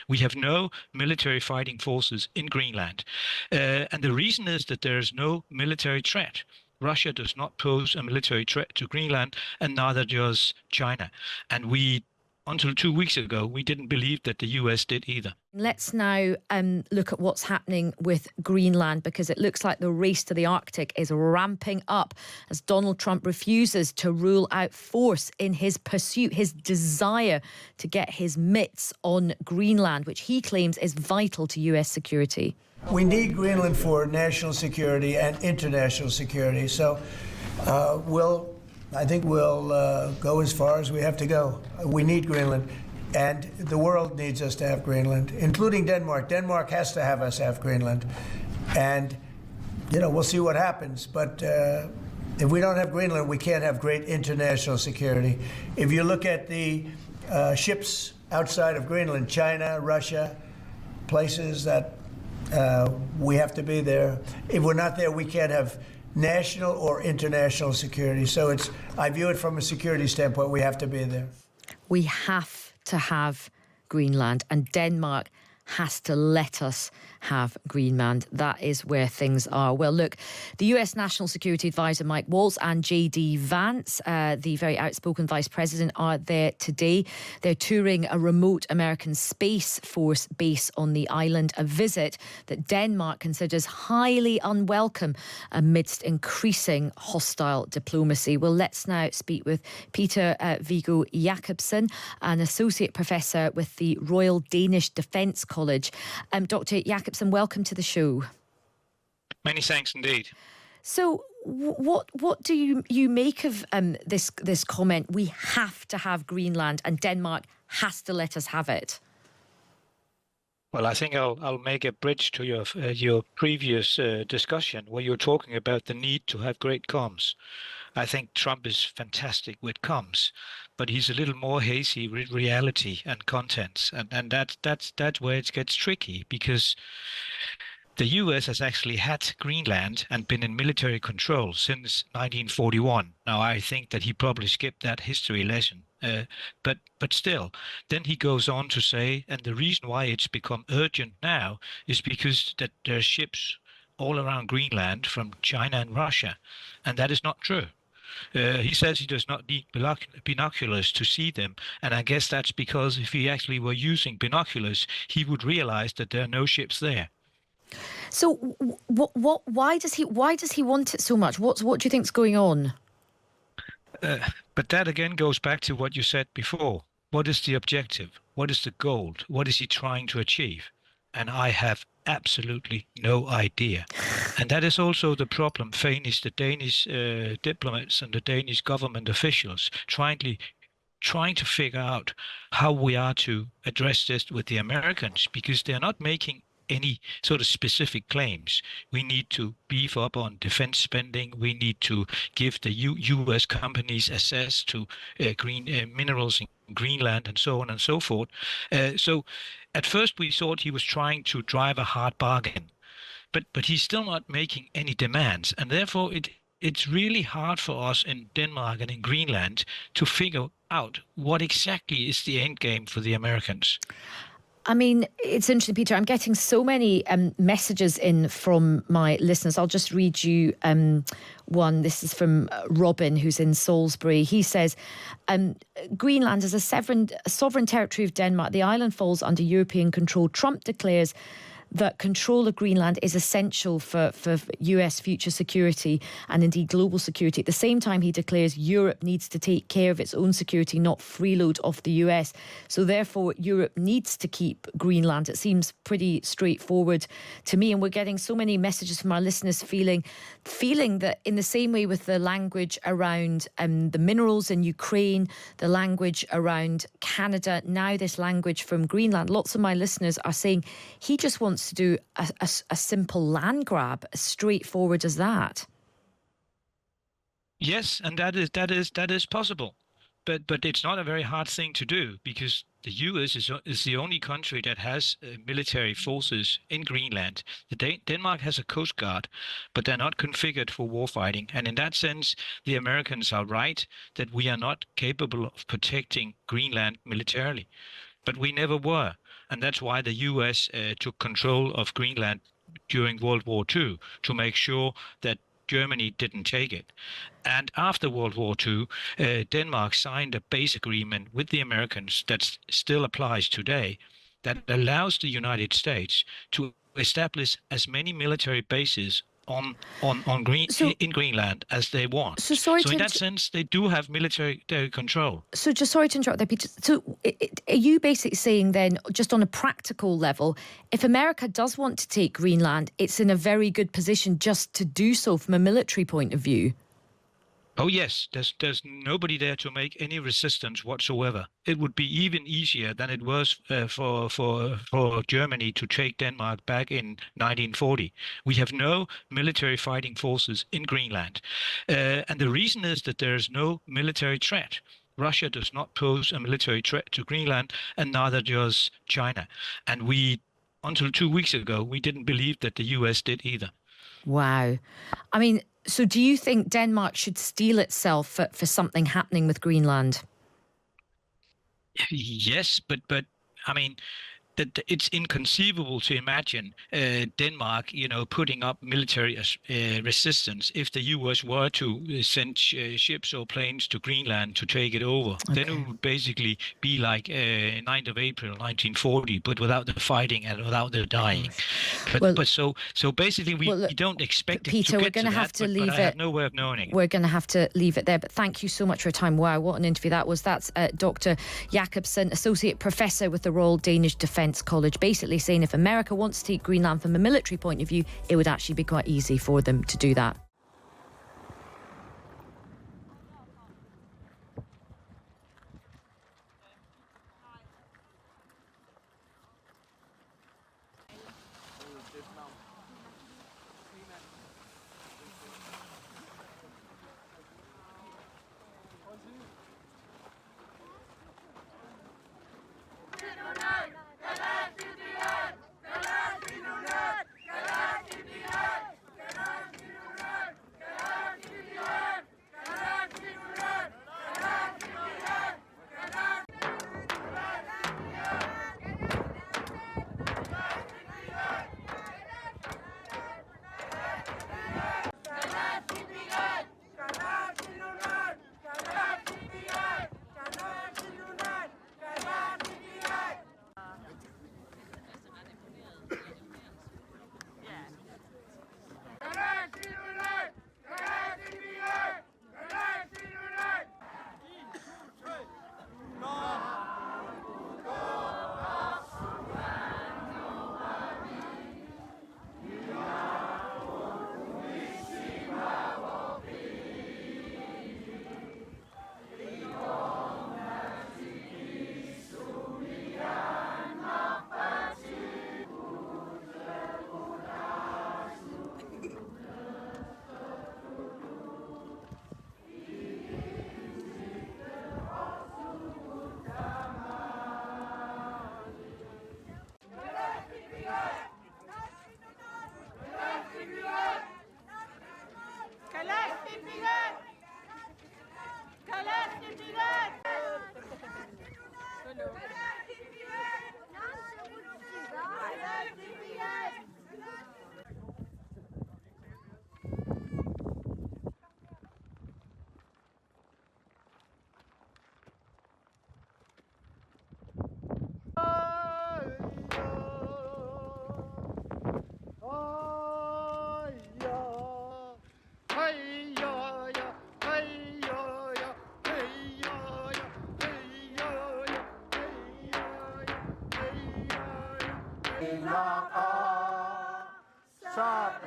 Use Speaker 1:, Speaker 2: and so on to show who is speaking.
Speaker 1: We have no military fighting forces in Greenland. And the reason is that there is no military threat. Russia does not pose a military threat to Greenland, and neither does China. And until 2 weeks ago, we didn't believe that the US did either.
Speaker 2: Let's now look at what's happening with Greenland, because it looks like the race to the Arctic is ramping up as Donald Trump refuses to rule out force in his pursuit, his desire to get his mitts on Greenland, which he claims is vital to US security.
Speaker 3: We need Greenland for national security and international security. So I think we'll go as far as we have to go. We need Greenland. And the world needs us to have Greenland, including Denmark. Denmark has to have us have Greenland. And, we'll see what happens. But if we don't have Greenland, we can't have great international security. If you look at the ships outside of Greenland, China, Russia, places that we have to be there. If we're not there, we can't have national or international security. So I view it from a security standpoint, we have to be there.
Speaker 2: We have to have Greenland, and Denmark has to let us have Greenland. That is where things are. Well, look, the US National Security Advisor Mike Waltz and J.D. Vance, the very outspoken Vice President, are there today. They're touring a remote American Space Force base on the island, a visit that Denmark considers highly unwelcome amidst increasing hostile diplomacy. Well, let's now speak with Peter Jakobsen, an Associate Professor with the Royal Danish Defence College. Dr. Jakobsen, welcome to the show.
Speaker 1: Many thanks indeed.
Speaker 2: So, what do you make of this comment? We have to have Greenland, and Denmark has to let us have it.
Speaker 1: Well, I think I'll make a bridge to your previous discussion where you're talking about the need to have great comms. I think Trump is fantastic with comms, but he's a little more hazy with reality and contents, and that's where it gets tricky, because the US has actually had Greenland and been in military control since 1941. Now, I think that he probably skipped that history lesson. But still, then he goes on to say, and the reason why it's become urgent now is because that there are ships all around Greenland from China and Russia, and that is not true. He says he does not need binoculars to see them, and I guess that's because if he actually were using binoculars, he would realize that there are no ships there.
Speaker 2: So, why does he want it so much? What do you think's going on?
Speaker 1: But that again goes back to what you said before. What is the objective? What is the goal? What is he trying to achieve? And I have absolutely no idea. And that is also the problem faced the Danish diplomats and the Danish government officials trying to figure out how we are to address this with the Americans, because they're not making any sort of specific claims. We need to beef up on defense spending. We need to give the U.S. companies access to green minerals in Greenland and so on and so forth. So at first we thought he was trying to drive a hard bargain, but he's still not making any demands. And therefore it's really hard for us in Denmark and in Greenland to figure out what exactly is the end game for the Americans.
Speaker 2: I mean, it's interesting, Peter. I'm getting so many messages in from my listeners. I'll just read you one. This is from Robin, who's in Salisbury. He says, Greenland is a sovereign territory of Denmark. The island falls under European control. Trump declares that control of Greenland is essential for US future security and indeed global security. At the same time, he declares Europe needs to take care of its own security, not freeload off the US. So therefore, Europe needs to keep Greenland. It seems pretty straightforward to me. And we're getting so many messages from our listeners feeling that in the same way with the language around the minerals in Ukraine, the language around Canada, now this language from Greenland, lots of my listeners are saying he just wants to do a simple land grab, as straightforward as that.
Speaker 1: Yes, and that is possible, but it's not a very hard thing to do, because the U.S. is the only country that has military forces in Greenland. Denmark has a coast guard, but they're not configured for warfighting. And in that sense, the Americans are right that we are not capable of protecting Greenland militarily, but we never were. And that's why the US took control of Greenland during World War II, to make sure that Germany didn't take it. And after World War II, Denmark signed a base agreement with the Americans that still applies today, that allows the United States to establish as many military bases in Greenland as they want. So in that sense, they do have military control.
Speaker 2: So just sorry to interrupt there, Peter. So are you basically saying then, just on a practical level, if America does want to take Greenland, it's in a very good position just to do so from a military point of view?
Speaker 1: Oh yes, there's nobody there to make any resistance whatsoever. It would be even easier than it was for Germany to take Denmark back in 1940. We have no military fighting forces in Greenland, and the reason is that there is no military threat. Russia does not pose a military threat to Greenland, and neither does China. And we, until 2 weeks ago, we didn't believe that the US did either.
Speaker 2: Wow. I mean, so do you think Denmark should steel itself for something happening with Greenland?
Speaker 1: Yes, but I mean, that it's inconceivable to imagine Denmark, putting up military resistance if the US were to send ships or planes to Greenland to take it over. Okay. Then it would basically be like 9th of April 1940, but without the fighting and without the dying. But so basically we don't expect
Speaker 2: Peter,
Speaker 1: it to
Speaker 2: we're going to have to leave
Speaker 1: it. I have no way of knowing it.
Speaker 2: We're going to have to leave it there. But thank you so much for your time. Wow, what an interview that was. That's Dr. Jakobsen, Associate Professor with the Royal Danish Defence College, basically saying if America wants to take Greenland from a military point of view, it would actually be quite easy for them to do that.
Speaker 4: Stop